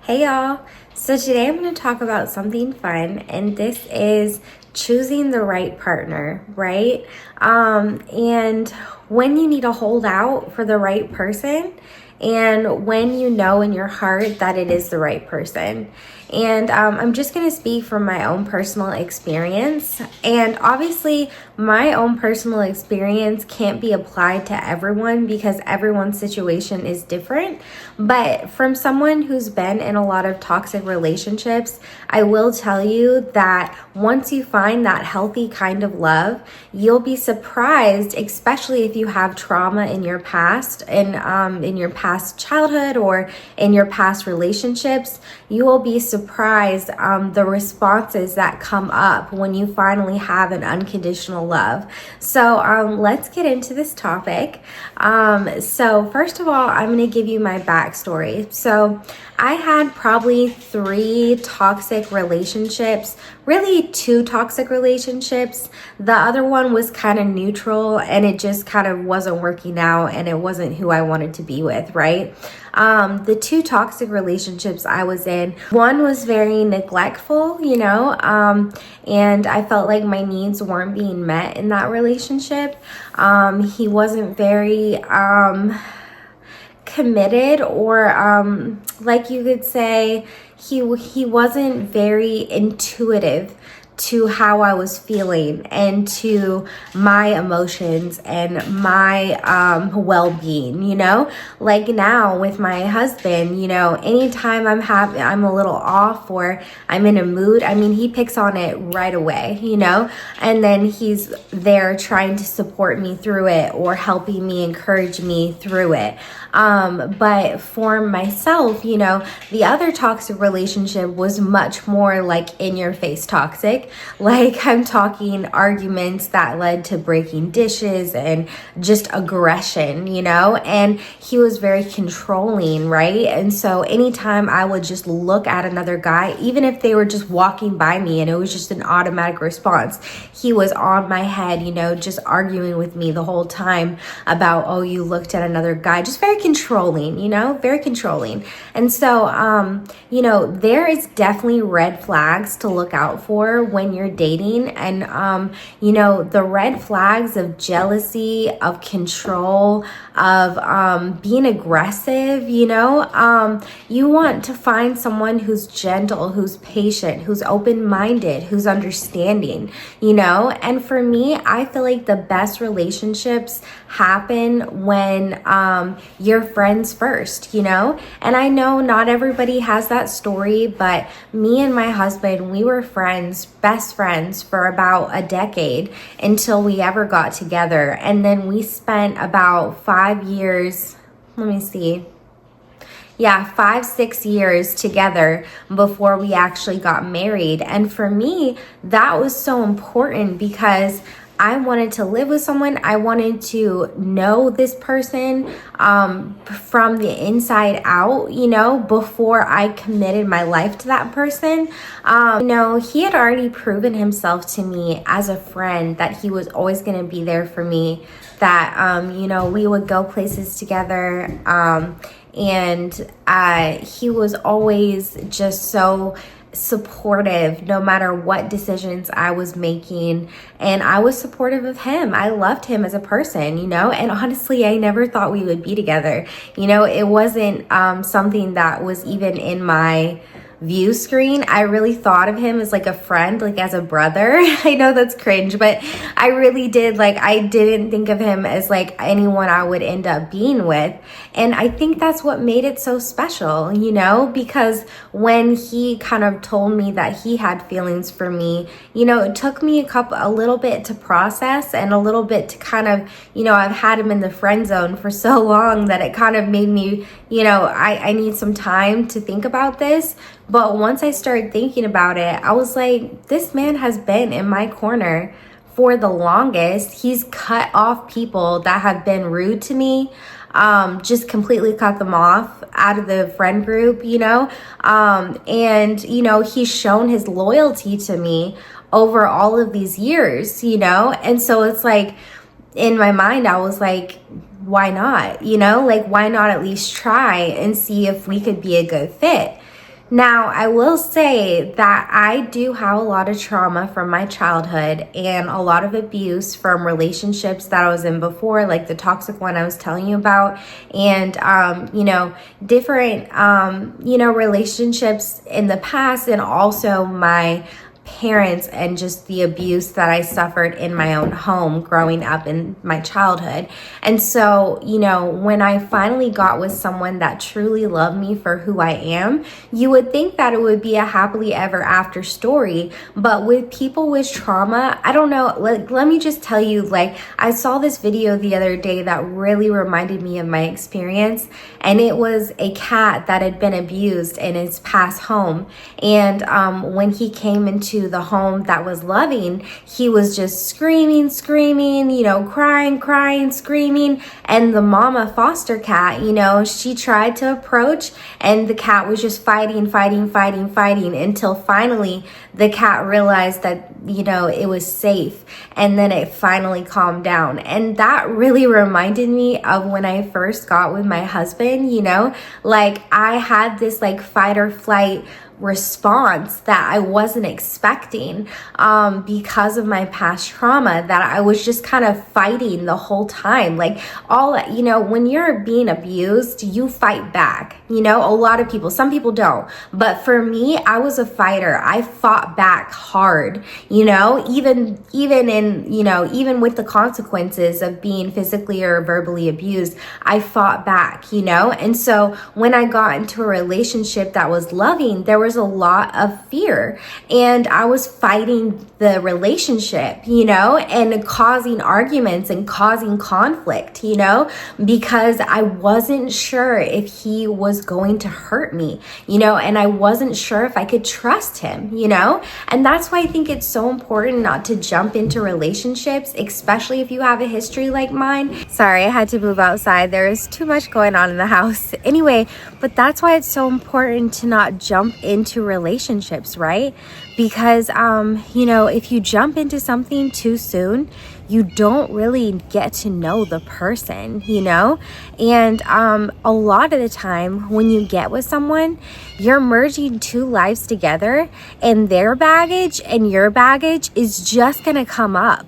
Hey y'all. So today I'm going to talk about something fun, and this is choosing the right partner, right? And when you need to hold out for the right person, and when you know in your heart that it is the right person. And I'm just going to speak from my own personal experience. And obviously, my own personal experience can't be applied to everyone because everyone's situation is different. But from someone who's been in a lot of toxic relationships, I will tell you that once you find that healthy kind of love, you'll be surprised, especially if you have trauma in your past and in your past childhood or in your past relationships. You will be surprised the responses that come up when you finally have an unconditional love. So let's get into this topic. So first of all, I'm going to give you my backstory. So I had probably 3 toxic relationships, really 2 toxic relationships. The other one was kind of neutral and it just kind of wasn't working out and it wasn't who I wanted to be with, right? The 2 toxic relationships I was in, one was very neglectful, and I felt like my needs weren't being met in that relationship. He wasn't very committed, or like you could say, he wasn't very intuitive to how I was feeling and to my emotions and my well-being, like now with my husband, anytime I'm a little off or I'm in a mood, he picks on it right away, and then he's there trying to support me through it or helping me, encourage me through it. But for myself, the other toxic relationship was much more like in your face toxic. Like I'm talking arguments that led to breaking dishes and just aggression, and he was very controlling, right? And so anytime I would just look at another guy, even if they were just walking by me and it was just an automatic response, he was on my head, just arguing with me the whole time about, oh, you looked at another guy, just very controlling, very controlling. And so, there is definitely red flags to look out for when you're dating. And, the red flags of jealousy, of control, of being aggressive, you want to find someone who's gentle, who's patient, who's open-minded, who's understanding, and for me, I feel like the best relationships happen when you're friends first, and I know not everybody has that story, but me and my husband, we were friends, best friends for about a decade until we ever got together. And then we spent about 5 years, 5-6 years together before we actually got married. And for me, that was so important because I wanted to live with someone. I wanted to know this person from the inside out, before I committed my life to that person. He had already proven himself to me as a friend that he was always going to be there for me, that, we would go places together. And he was always just so supportive no matter what decisions I was making, and I was supportive of him. I loved him as a person, and honestly, I never thought we would be together. It wasn't something that was even in my view screen. I really thought of him as like a friend, like as a brother. I know that's cringe, but I really did. Like, I didn't think of him as like anyone I would end up being with. And I think that's what made it so special, because when he kind of told me that he had feelings for me, it took me a little bit to process and a little bit to kind of, I've had him in the friend zone for so long that it kind of made me, I need some time to think about this. But once I started thinking about it, I was like, this man has been in my corner for the longest. He's cut off people that have been rude to me, just completely cut them off out of the friend group, and, he's shown his loyalty to me over all of these years, and so it's like, in my mind, I was like, why not? Why not at least try and see if we could be a good fit? Now, I will say that I do have a lot of trauma from my childhood and a lot of abuse from relationships that I was in before, like the toxic one I was telling you about, and, different, relationships in the past, and also my parents and just the abuse that I suffered in my own home growing up in my childhood. And so, when I finally got with someone that truly loved me for who I am, you would think that it would be a happily ever after story. But with people with trauma, I don't know, let me just tell you, I saw this video the other day that really reminded me of my experience. And it was a cat that had been abused in his past home. And when he came into the home that was loving, he was just screaming, crying, screaming. And the mama foster cat, she tried to approach, and the cat was just fighting until finally the cat realized that, it was safe. And then it finally calmed down. And that really reminded me of when I first got with my husband, I had this fight or flight response that I wasn't expecting because of my past trauma, that I was just kind of fighting the whole time. When you're being abused, you fight back. A lot of people, some people don't. But for me, I was a fighter. I fought back hard, even with the consequences of being physically or verbally abused, I fought back, And so when I got into a relationship that was loving, there was a lot of fear, and I was fighting the relationship, and causing arguments and causing conflict, because I wasn't sure if he was going to hurt me, and I wasn't sure if I could trust him, and that's why I think it's so important not to jump into relationships, especially if you have a history like mine. Sorry, I had to move outside. There is too much going on in the house. Anyway, but that's why it's so important to not jump into relationships, right? Because, if you jump into something too soon, you don't really get to know the person, And a lot of the time when you get with someone, you're merging two lives together, and their baggage and your baggage is just going to come up,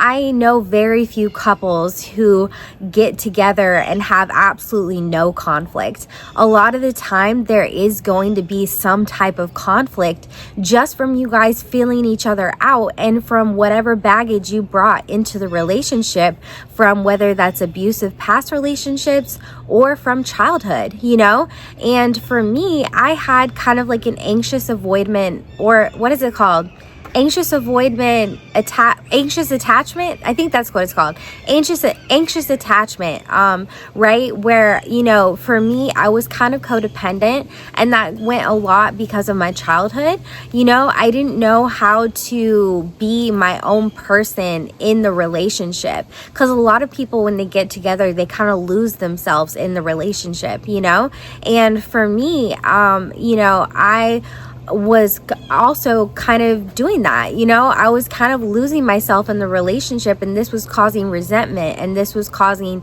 I know very few couples who get together and have absolutely no conflict. A lot of the time there is going to be some type of conflict just from you guys feeling each other out, and from whatever baggage you brought into the relationship, from whether that's abusive past relationships or from childhood, And for me, I had kind of an anxious avoidant, or what is it called? Anxious attachment. I think that's what it's called. Anxious attachment. Right. Where, for me, I was kind of codependent, and that went a lot because of my childhood. I didn't know how to be my own person in the relationship, because a lot of people, when they get together, they kind of lose themselves in the relationship, and for me, I was also kind of doing that, I was kind of losing myself in the relationship, and this was causing resentment, and this was causing,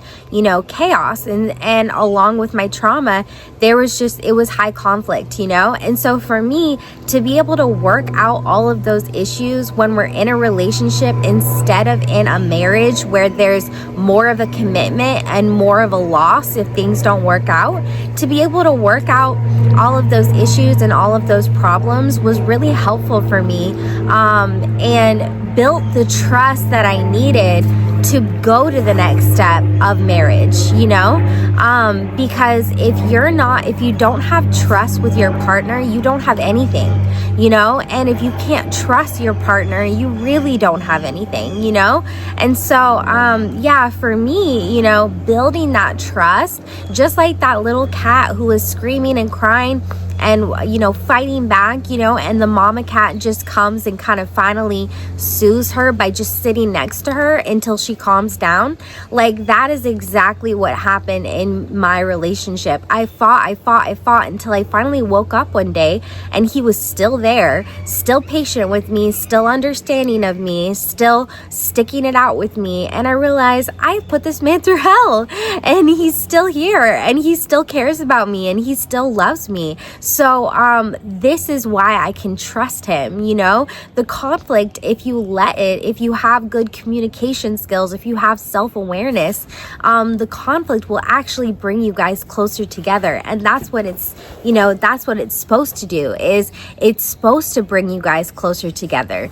chaos, and along with my trauma, it was high conflict, and so for me to be able to work out all of those issues when we're in a relationship instead of in a marriage where there's more of a commitment and more of a loss if things don't work out, to be able to work out all of those issues and all of those problems was really helpful for me, and built the trust that I needed to go to the next step of marriage, because if you don't have trust with your partner, you don't have anything, and if you can't trust your partner, you really don't have anything, and so, for me, building that trust, just like that little cat who was screaming and crying and fighting back, and the mama cat just comes and kind of finally soothes her by just sitting next to her until she calms down. Like, that is exactly what happened in my relationship. I fought until I finally woke up one day and he was still there, still patient with me, still understanding of me, still sticking it out with me. And I realized I put this man through hell, and he's still here, and he still cares about me, and he still loves me. So this is why I can trust him. The conflict, if you let it, if you have good communication skills, if you have self-awareness, the conflict will actually bring you guys closer together. And that's what it's supposed to do. Is it's supposed to bring you guys closer together.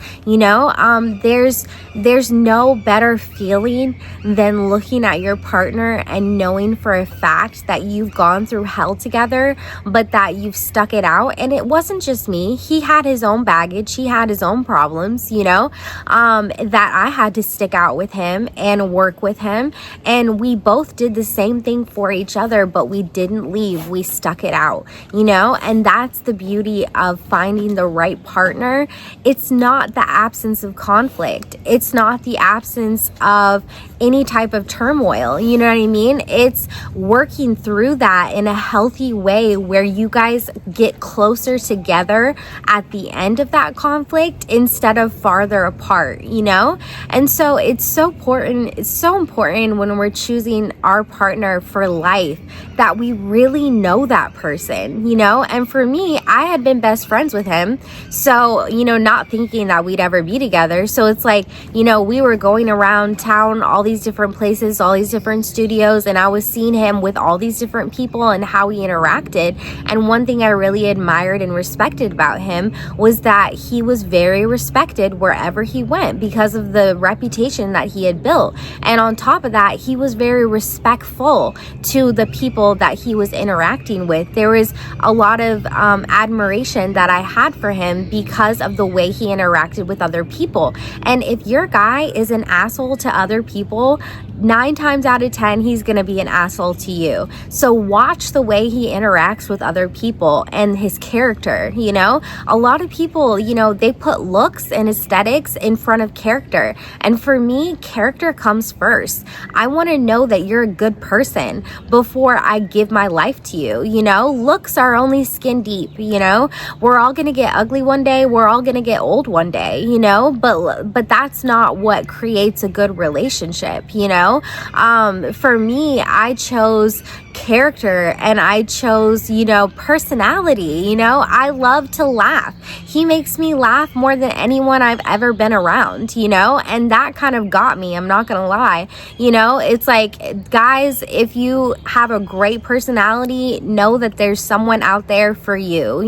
There's no better feeling than looking at your partner and knowing for a fact that you've gone through hell together, but that you've stuck it out. And it wasn't just me. He had his own baggage. He had his own problems, that I had to stick out with him and work with him. And we both did the same thing for each other, but we didn't leave. We stuck it out, and that's the beauty of finding the right partner. It's not the absence of conflict. It's not the absence of any type of turmoil. You know what I mean? It's working through that in a healthy way where you guys get closer together at the end of that conflict instead of farther apart, And so it's so important. It's so important when we're choosing our partner for life that we really know that person, And for me, I had been best friends with him. So, not thinking that we'd ever be together. So it's like, we were going around town, all these different places, all these different studios, and I was seeing him with all these different people and how he interacted. And one thing I really admired and respected about him was that he was very respected wherever he went because of the reputation that he had built. And on top of that, he was very respectful to the people that he was interacting with. There was a lot of admiration that I had for him because of the way he interacted with other people. And if your guy is an asshole to other people, 9 times out of 10, he's going to be an asshole to you. So watch the way he interacts with other people and his character, A lot of people, they put looks and aesthetics in front of character. And for me, character comes first. I want to know that you're a good person before I give my life to you, Looks are only skin deep, We're all going to get ugly one day. We're all going to get old one day, But that's not what creates a good relationship, For me, I chose character and I chose, personality, I love to laugh. He makes me laugh more than anyone I've ever been around, and that kind of got me. I'm not going to lie. It's like, guys, if you have a great personality, know that there's someone out there for you,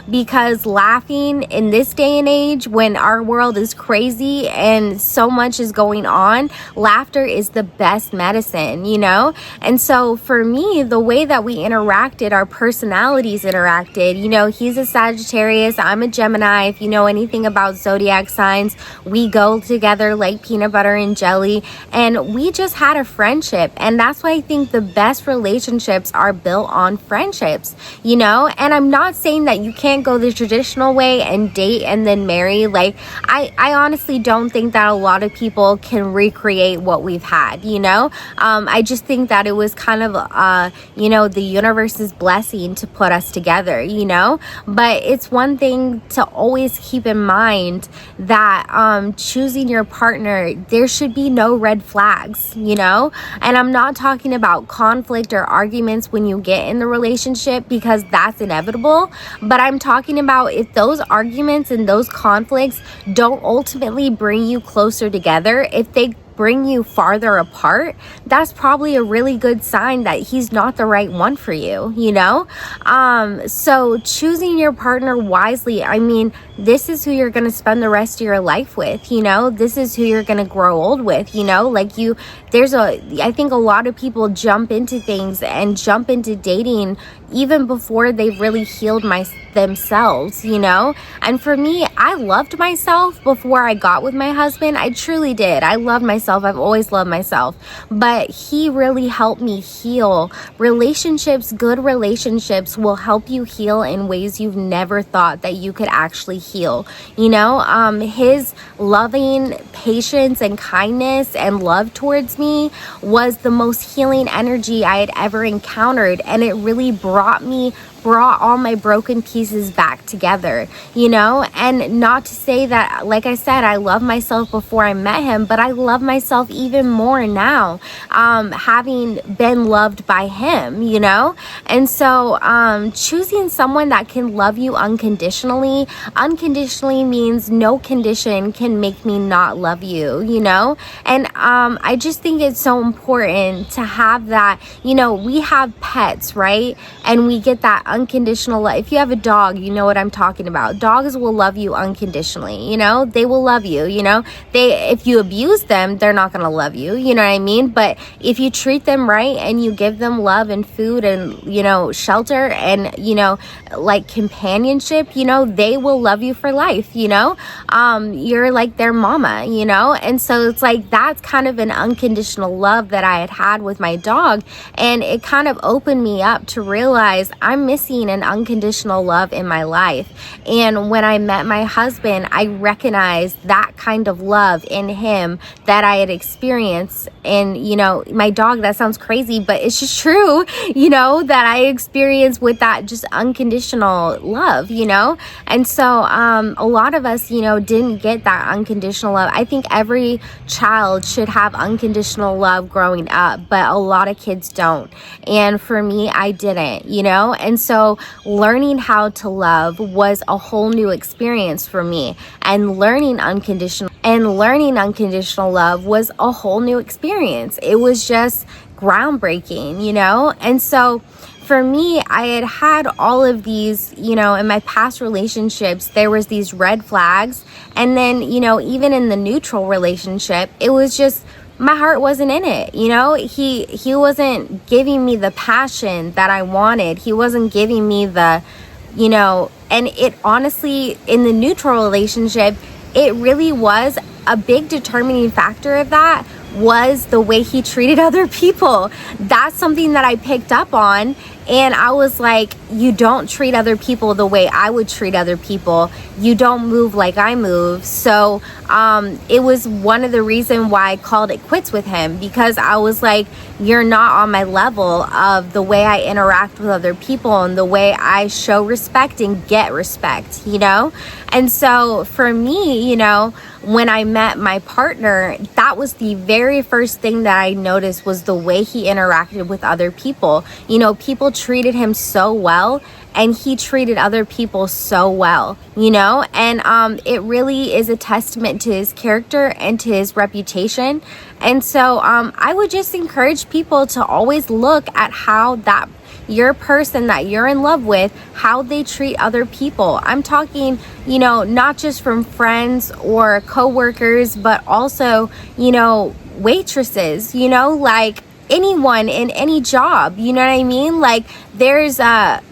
because laughing in this day and age when our world is crazy and so much is going on, laughter is the best medicine, And so for me, the way that we interacted, our personalities interacted, he's a Sagittarius, I'm a Gemini. If you know anything about zodiac signs, we go together like peanut butter and jelly, and we just had a friendship. And that's why I think the best relationships are built on friendships, And I'm not saying that you can't go the traditional way and date and then marry. Like, I honestly don't think that a lot of people can recreate what we've had, I just think that it was kind of, the universe's blessing to put us together, but it's one thing to always keep in mind that choosing your partner, there should be no red flags, and I'm not talking about conflict or arguments when you get in the relationship, because that's inevitable, but I'm talking about if those arguments and those conflicts don't ultimately bring you closer together, if they bring you farther apart, that's probably a really good sign that he's not the right one for you, So choosing your partner wisely, this is who you're going to spend the rest of your life with, this is who you're going to grow old with, I think a lot of people jump into things and jump into dating even before they've really healed themselves, you know? And for me, I loved myself before I got with my husband. I truly did. I loved myself. I've always loved myself. But he really helped me heal. Relationships, good relationships will help you heal in ways you've never thought that you could actually heal. You know, his loving patience and kindness and love towards me was the most healing energy I had ever encountered. And it really brought all my broken pieces back together, you know? And not to say that, like I said, I love myself before I met him, but I love myself even more now, having been loved by him, you know? And so choosing someone that can love you unconditionally means no condition can make me not love you, you know? And I just think it's so important to have that. You know, we have pets, right? And we get that unconditional love. If you have a dog, you know what I'm talking about. Dogs will love you unconditionally, you know? They will love you, you know? If you abuse them, they're not going to love you, you know what I mean? But if you treat them right and you give them love and food and, you know, shelter and, you know, like companionship, you know, they will love you for life, you know? You're like their mama, you know? And so it's like, that's kind of an unconditional love that I had with my dog. And it kind of opened me up to realize I'm missing an unconditional love in my life. And when I met my husband, I recognized that kind of love in him that I had experienced. And, you know, my dog, that sounds crazy, but it's just true, you know, that I experienced with that just unconditional love, you know? And so a lot of us, you know, didn't get that unconditional love. I think every child should have unconditional love growing up, but a lot of kids don't. And for me, I didn't, you know? And so learning how to love was a whole new experience for me. And learning unconditional love was a whole new experience. It was just groundbreaking, you know? And so for me, I had all of these, you know, in my past relationships, there was these red flags. And then, you know, even in the neutral relationship, it was just, my heart wasn't in it, you know? He wasn't giving me the passion that I wanted. He wasn't giving me the, you know, and it honestly, in the neutral relationship, it really was a big determining factor of that was the way he treated other people. That's something that I picked up on. And I was like, you don't treat other people the way I would treat other people. You don't move like I move. So it was one of the reasons why I called it quits with him, because I was like, you're not on my level of the way I interact with other people and the way I show respect and get respect, you know? And so for me, you know, when I met my partner, that was the very first thing that I noticed was the way he interacted with other people. You know, people treated him so well and he treated other people so well, you know? And it really is a testament to his character and to his reputation. And so I would just encourage people to always look at how that your person that you're in love with, how they treat other people. I'm talking, you know, not just from friends or coworkers, but also, you know, waitresses, you know, like anyone in any job, you know what I mean? Like there's a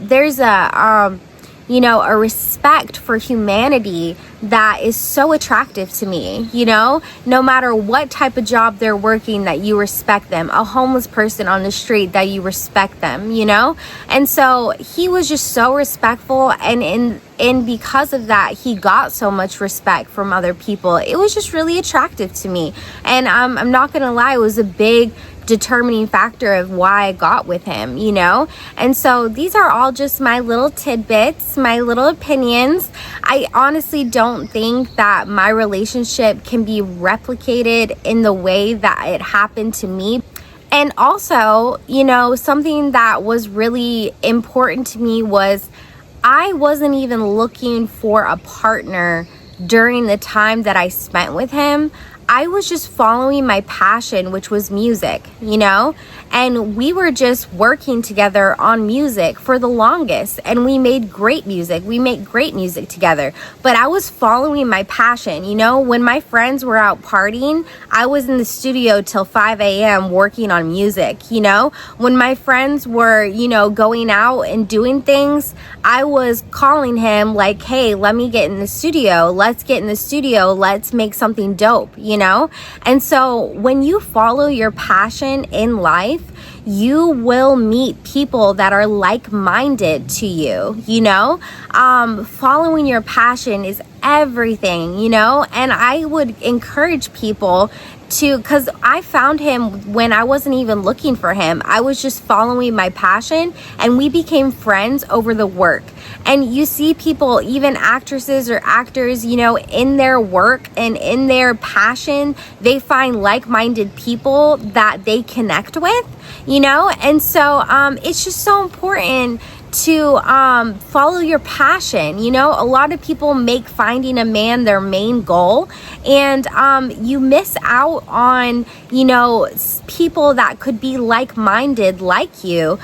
you know, a respect for humanity that is so attractive to me, you know, no matter what type of job they're working, that you respect them. A homeless person on the street, that you respect them, you know? And so he was just so respectful, and because of that, he got so much respect from other people. It was just really attractive to me. And I'm not gonna lie, it was a big determining factor of why I got with him, you know? And so these are all just my little tidbits, my little opinions. I honestly don't think that my relationship can be replicated in the way that it happened to me. And also, you know, something that was really important to me was I wasn't even looking for a partner during the time that I spent with him. I was just following my passion, which was music, you know? and we were just working together on music for the longest, and we made great music. We make great music together, but I was following my passion. You know, when my friends were out partying, I was in the studio till 5 a.m. working on music. You know, when my friends were, you know, going out and doing things, I was calling him like, hey, let me get in the studio. Let's get in the studio. Let's make something dope, you know? And so when you follow your passion in life, you will meet people that are like-minded to you, you know? Following your passion is everything, you know? And I would encourage people to, because I found him when I wasn't even looking for him. I was just following my passion, and we became friends over the work. And you see people, even actresses or actors, you know, in their work and in their passion, they find like-minded people that they connect with, you know? And so it's just so important to follow your passion. You know, a lot of people make finding a man their main goal, and you miss out on, you know, people that could be like-minded like you,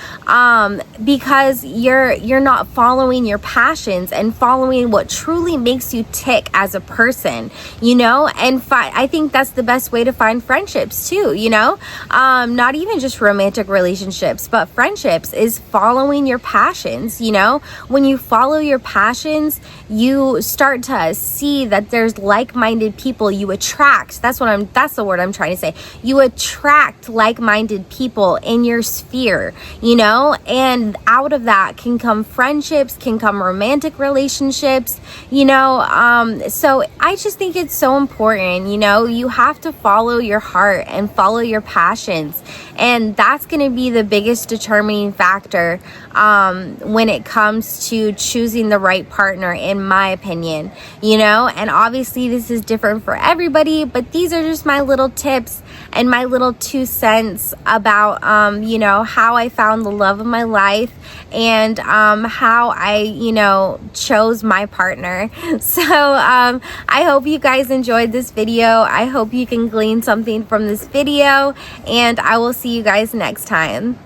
because you're not following your passions and following what truly makes you tick as a person, you know? And I think that's the best way to find friendships too, you know? Not even just romantic relationships, but friendships is following your passions. You know, when you follow your passions, you start to see that there's like-minded people you attract. That's the word I'm trying to say. You attract like-minded people in your sphere, you know, and out of that can come friendships, can come romantic relationships, you know. So I just think it's so important, you know, you have to follow your heart and follow your passions. And that's going to be the biggest determining factor when it comes to choosing the right partner, in my opinion, you know. And obviously this is different for everybody, but these are just my little tips and my little 2 cents about, you know, how I found the love of my life and how I, you know, chose my partner. So I hope you guys enjoyed this video. I hope you can glean something from this video, and I will see you guys next time.